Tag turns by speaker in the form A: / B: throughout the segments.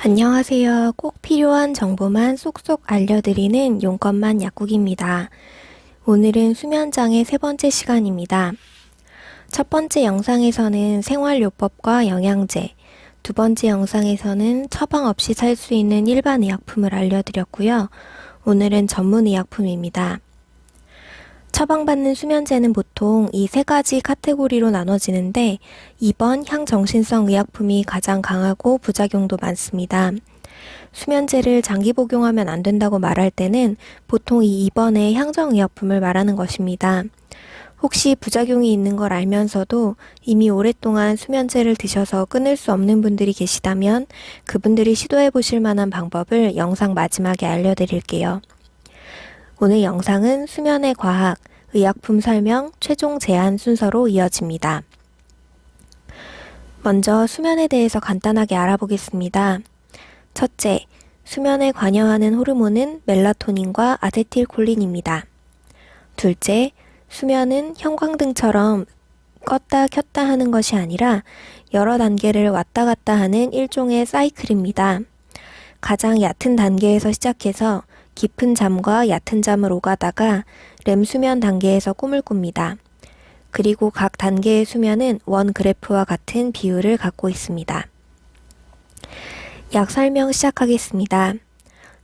A: 안녕하세요. 꼭 필요한 정보만 쏙쏙 알려드리는 용건만 약국입니다. 오늘은 수면장의 세 번째 시간입니다. 첫 번째 영상에서는 생활요법과 영양제, 두 번째 영상에서는 처방 없이 살 수 있는 일반 의약품을 알려드렸고요. 오늘은 전문 의약품입니다. 처방받는 수면제는 보통 이 세 가지 카테고리로 나눠지는데 2번 향정신성 의약품이 가장 강하고 부작용도 많습니다. 수면제를 장기 복용하면 안 된다고 말할 때는 보통 이 2번의 향정의약품을 말하는 것입니다. 혹시 부작용이 있는 걸 알면서도 이미 오랫동안 수면제를 드셔서 끊을 수 없는 분들이 계시다면 그분들이 시도해 보실 만한 방법을 영상 마지막에 알려드릴게요. 오늘 영상은 수면의 과학, 의약품 설명, 최종 제안 순서로 이어집니다. 먼저 수면에 대해서 간단하게 알아보겠습니다. 첫째, 수면에 관여하는 호르몬은 멜라토닌과 아세틸콜린입니다. 둘째, 수면은 형광등처럼 껐다 켰다 하는 것이 아니라 여러 단계를 왔다 갔다 하는 일종의 사이클입니다. 가장 얕은 단계에서 시작해서 깊은 잠과 얕은 잠을 오가다가 렘 수면 단계에서 꿈을 꿉니다. 그리고 각 단계의 수면은 원 그래프와 같은 비율을 갖고 있습니다. 약 설명 시작하겠습니다.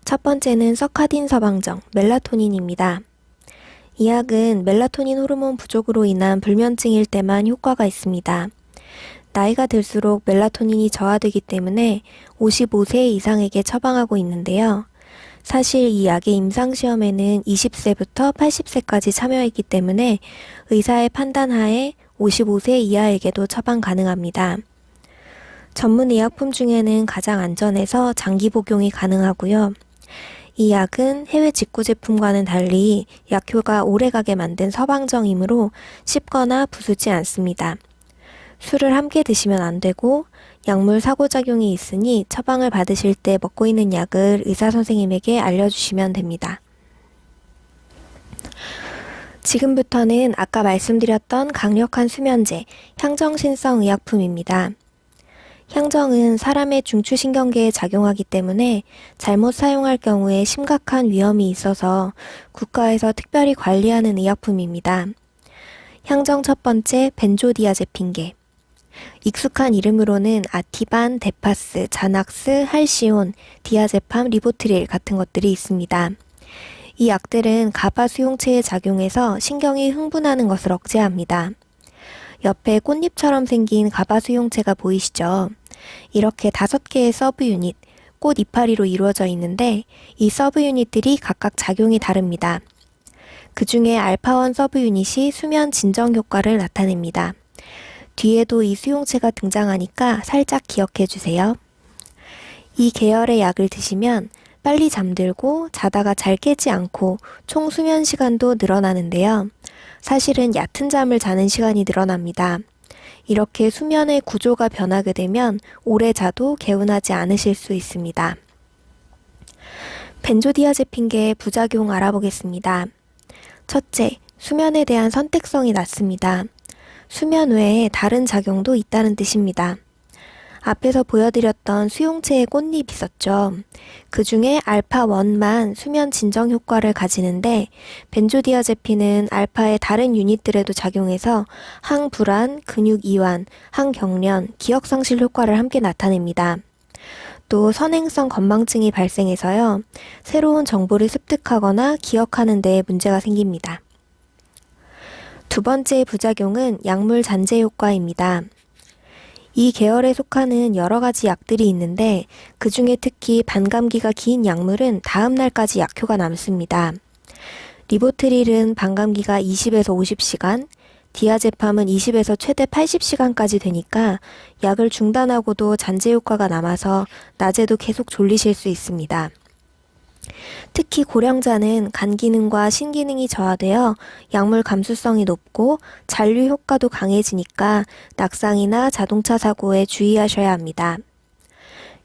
A: 첫 번째는 서카딘 서방정, 멜라토닌입니다. 이 약은 멜라토닌 호르몬 부족으로 인한 불면증일 때만 효과가 있습니다. 나이가 들수록 멜라토닌이 저하되기 때문에 55세 이상에게 처방하고 있는데요. 사실 이 약의 임상시험에는 20세부터 80세까지 참여했기 때문에 의사의 판단하에 55세 이하에게도 처방 가능합니다. 전문 의약품 중에는 가장 안전해서 장기 복용이 가능하고요. 이 약은 해외 직구 제품과는 달리 약효가 오래가게 만든 서방정이므로 씹거나 부수지 않습니다. 술을 함께 드시면 안 되고 약물 상호작용이 있으니 처방을 받으실 때 먹고 있는 약을 의사 선생님에게 알려주시면 됩니다. 지금부터는 아까 말씀드렸던 강력한 수면제, 향정신성 의약품입니다. 향정은 사람의 중추신경계에 작용하기 때문에 잘못 사용할 경우에 심각한 위험이 있어서 국가에서 특별히 관리하는 의약품입니다. 향정 첫 번째 벤조디아제핀계. 익숙한 이름으로는 아티반, 데파스, 자낙스, 할시온, 디아제팜, 리보트릴 같은 것들이 있습니다. 이 약들은 가바 수용체에 작용해서 신경이 흥분하는 것을 억제합니다. 옆에 꽃잎처럼 생긴 가바 수용체가 보이시죠? 이렇게 5개의 서브 유닛, 꽃 이파리로 이루어져 있는데 이 서브 유닛들이 각각 작용이 다릅니다. 그 중에 알파1 서브 유닛이 수면 진정 효과를 나타냅니다. 뒤에도 이 수용체가 등장하니까 살짝 기억해 주세요. 이 계열의 약을 드시면 빨리 잠들고 자다가 잘 깨지 않고 총 수면 시간도 늘어나는데요. 사실은 얕은 잠을 자는 시간이 늘어납니다. 이렇게 수면의 구조가 변하게 되면 오래 자도 개운하지 않으실 수 있습니다. 벤조디아제핀계의 부작용 알아보겠습니다. 첫째, 수면에 대한 선택성이 낮습니다. 수면 외에 다른 작용도 있다는 뜻입니다. 앞에서 보여드렸던 수용체의 꽃잎 있었죠. 그 중에 알파1만 수면 진정 효과를 가지는데 벤조디아제핀은 알파의 다른 유닛들에도 작용해서 항불안, 근육 이완, 항경련, 기억 상실 효과를 함께 나타냅니다. 또 선행성 건망증이 발생해서요. 새로운 정보를 습득하거나 기억하는 데에 문제가 생깁니다. 두 번째 부작용은 약물 잔재 효과입니다. 이 계열에 속하는 여러 가지 약들이 있는데 그 중에 특히 반감기가 긴 약물은 다음 날까지 약효가 남습니다. 리보트릴은 반감기가 20에서 50시간, 디아제팜은 20에서 최대 80시간까지 되니까 약을 중단하고도 잔재 효과가 남아서 낮에도 계속 졸리실 수 있습니다. 특히 고령자는 간 기능과 신기능이 저하되어 약물 감수성이 높고 잔류 효과도 강해지니까 낙상이나 자동차 사고에 주의하셔야 합니다.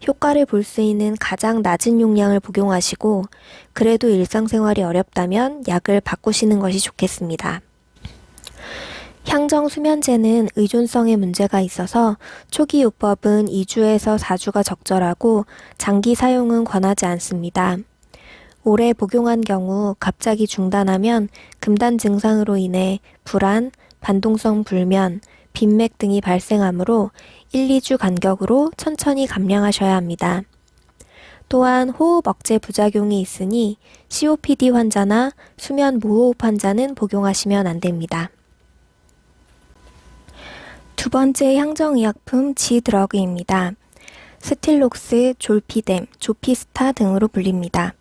A: 효과를 볼 수 있는 가장 낮은 용량을 복용하시고 그래도 일상생활이 어렵다면 약을 바꾸시는 것이 좋겠습니다. 향정수면제는 의존성에 문제가 있어서 초기 요법은 2주에서 4주가 적절하고 장기 사용은 권하지 않습니다. 오래 복용한 경우 갑자기 중단하면 금단 증상으로 인해 불안, 반동성 불면, 빈맥 등이 발생하므로 1, 2주 간격으로 천천히 감량하셔야 합니다. 또한 호흡 억제 부작용이 있으니 COPD 환자나 수면 무호흡 환자는 복용하시면 안 됩니다. 두 번째 향정의약품 지드러그입니다. 스틸록스, 졸피뎀, 조피스타 등으로 불립니다.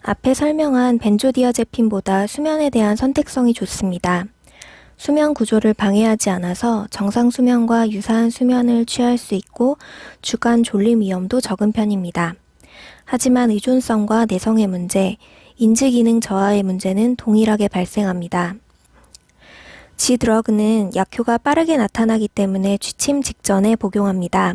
A: 앞에 설명한 벤조디아제핀보다 수면에 대한 선택성이 좋습니다. 수면 구조를 방해하지 않아서 정상 수면과 유사한 수면을 취할 수 있고 주간 졸림 위험도 적은 편입니다. 하지만 의존성과 내성의 문제, 인지기능 저하의 문제는 동일하게 발생합니다. 지드러그는 약효가 빠르게 나타나기 때문에 취침 직전에 복용합니다.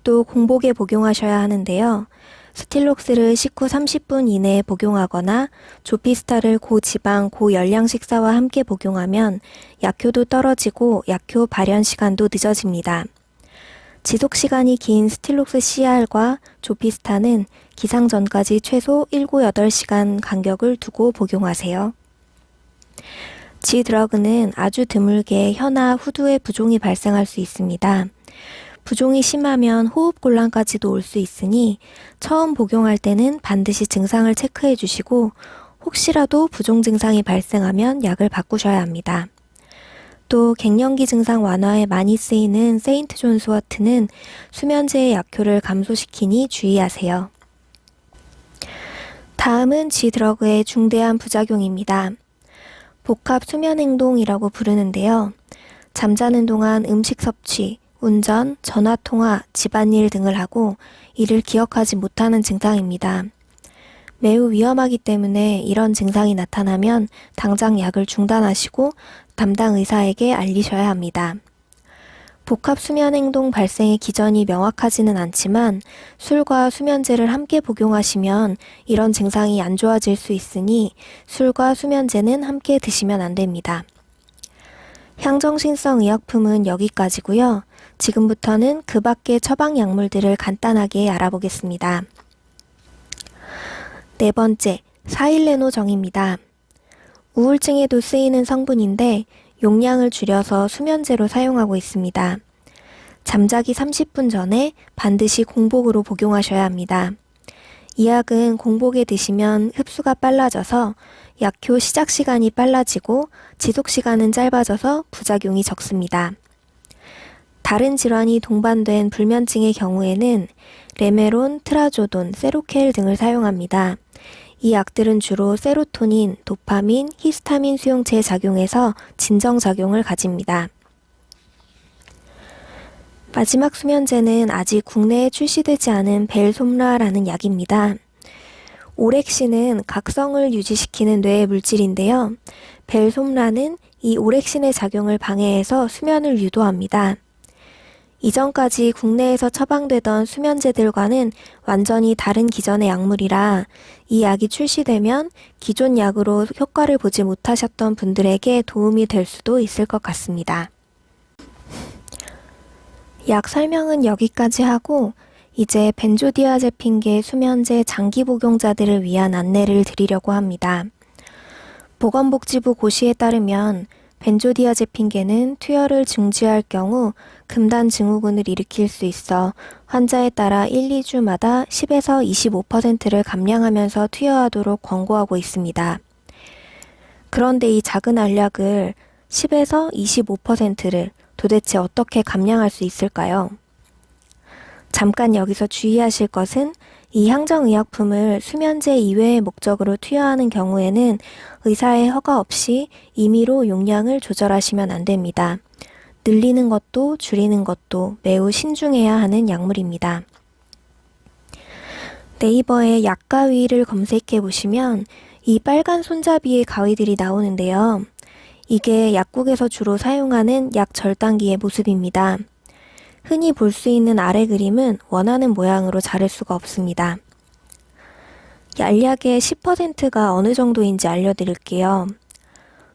A: 또 공복에 복용하셔야 하는데요. 스틸록스를 식후 30분 이내에 복용하거나 조피스타를 고지방, 고열량 식사와 함께 복용하면 약효도 떨어지고 약효 발현 시간도 늦어집니다. 지속시간이 긴 스틸록스 CR과 조피스타는 기상 전까지 최소 7, 8시간 간격을 두고 복용하세요. 지드러그는 아주 드물게 혀나 후두에 부종이 발생할 수 있습니다. 부종이 심하면 호흡곤란까지도 올 수 있으니 처음 복용할 때는 반드시 증상을 체크해 주시고 혹시라도 부종 증상이 발생하면 약을 바꾸셔야 합니다. 또 갱년기 증상 완화에 많이 쓰이는 세인트 존스 워트는 수면제의 약효를 감소시키니 주의하세요. 다음은 지드러그의 중대한 부작용입니다. 복합 수면행동이라고 부르는데요. 잠자는 동안 음식 섭취, 운전, 전화통화, 집안일 등을 하고 이를 기억하지 못하는 증상입니다. 매우 위험하기 때문에 이런 증상이 나타나면 당장 약을 중단하시고 담당 의사에게 알리셔야 합니다. 복합 수면행동 발생의 기전이 명확하지는 않지만 술과 수면제를 함께 복용하시면 이런 증상이 안 좋아질 수 있으니 술과 수면제는 함께 드시면 안 됩니다. 향정신성 의약품은 여기까지고요. 지금부터는 그 밖의 처방 약물들을 간단하게 알아보겠습니다. 네 번째, 사일레노정입니다. 우울증에도 쓰이는 성분인데 용량을 줄여서 수면제로 사용하고 있습니다. 잠자기 30분 전에 반드시 공복으로 복용하셔야 합니다. 이 약은 공복에 드시면 흡수가 빨라져서 약효 시작 시간이 빨라지고 지속 시간은 짧아져서 부작용이 적습니다. 다른 질환이 동반된 불면증의 경우에는 레메론, 트라조돈, 세로켈 등을 사용합니다. 이 약들은 주로 세로토닌, 도파민, 히스타민 수용체에 작용해서 진정작용을 가집니다. 마지막 수면제는 아직 국내에 출시되지 않은 벨솜라라는 약입니다. 오렉신은 각성을 유지시키는 뇌의 물질인데요. 벨솜라는 이 오렉신의 작용을 방해해서 수면을 유도합니다. 이전까지 국내에서 처방되던 수면제들과는 완전히 다른 기전의 약물이라 이 약이 출시되면 기존 약으로 효과를 보지 못하셨던 분들에게 도움이 될 수도 있을 것 같습니다. 약 설명은 여기까지 하고 이제 벤조디아제핀계 수면제 장기 복용자들을 위한 안내를 드리려고 합니다. 보건복지부 고시에 따르면 벤조디아제핀계는 투여를 중지할 경우 금단 증후군을 일으킬 수 있어 환자에 따라 1, 2주마다 10에서 25%를 감량하면서 투여하도록 권고하고 있습니다. 그런데 이 작은 알약을 10에서 25%를 도대체 어떻게 감량할 수 있을까요? 잠깐 여기서 주의하실 것은 이 향정의약품을 수면제 이외의 목적으로 투여하는 경우에는 의사의 허가 없이 임의로 용량을 조절하시면 안 됩니다. 늘리는 것도 줄이는 것도 매우 신중해야 하는 약물입니다. 네이버에 약가위를 검색해 보시면 이 빨간 손잡이의 가위들이 나오는데요. 이게 약국에서 주로 사용하는 약 절단기의 모습입니다. 흔히 볼 수 있는 아래 그림은 원하는 모양으로 자를 수가 없습니다. 알약의 10%가 어느 정도인지 알려드릴게요.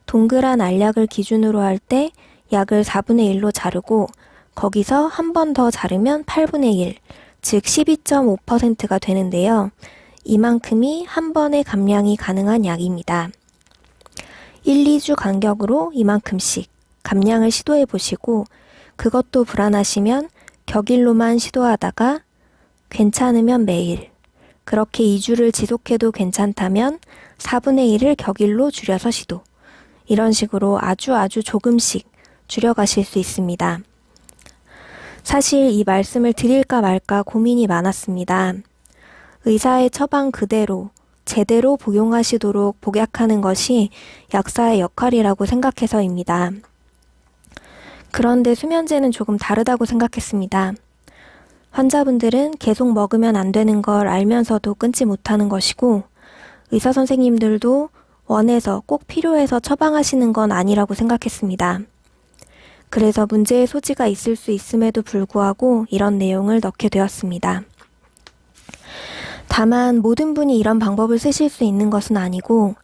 A: 동그란 알약을 기준으로 할 때 약을 4분의 1로 자르고 거기서 한 번 더 자르면 8분의 1, 즉 12.5%가 되는데요. 이만큼이 한 번에 감량이 가능한 약입니다. 1, 2주 간격으로 이만큼씩 감량을 시도해 보시고 그것도 불안하시면 격일로만 시도하다가 괜찮으면 매일, 그렇게 2주를 지속해도 괜찮다면 4분의 1을 격일로 줄여서 시도. 이런 식으로 아주 조금씩 줄여가실 수 있습니다. 사실 이 말씀을 드릴까 말까 고민이 많았습니다. 의사의 처방 그대로 제대로 복용하시도록 복약하는 것이 약사의 역할이라고 생각해서입니다. 그런데 수면제는 조금 다르다고 생각했습니다. 환자분들은 계속 먹으면 안 되는 걸 알면서도 끊지 못하는 것이고 의사 선생님들도 원해서 꼭 필요해서 처방하시는 건 아니라고 생각했습니다. 그래서 문제의 소지가 있을 수 있음에도 불구하고 이런 내용을 넣게 되었습니다. 다만 모든 분이 이런 방법을 쓰실 수 있는 것은 아니고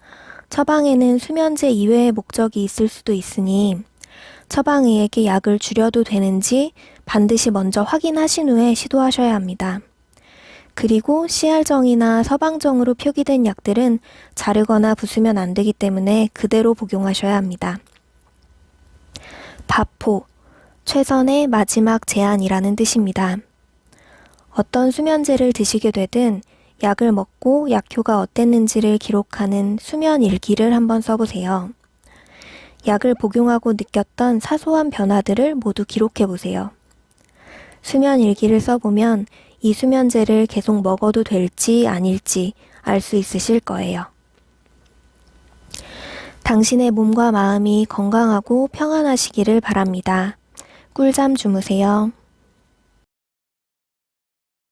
A: 처방에는 수면제 이외의 목적이 있을 수도 있으니 처방의에게 약을 줄여도 되는지 반드시 먼저 확인하신 후에 시도하셔야 합니다. 그리고 CR정이나 서방정으로 표기된 약들은 자르거나 부수면 안 되기 때문에 그대로 복용하셔야 합니다. 바포, 최선의 마지막 제안이라는 뜻입니다. 어떤 수면제를 드시게 되든 약을 먹고 약효가 어땠는지를 기록하는 수면 일기를 한번 써보세요. 약을 복용하고 느꼈던 사소한 변화들을 모두 기록해 보세요. 수면 일기를 써보면 이 수면제를 계속 먹어도 될지 아닐지 알 수 있으실 거예요. 당신의 몸과 마음이 건강하고 평안하시기를 바랍니다. 꿀잠 주무세요.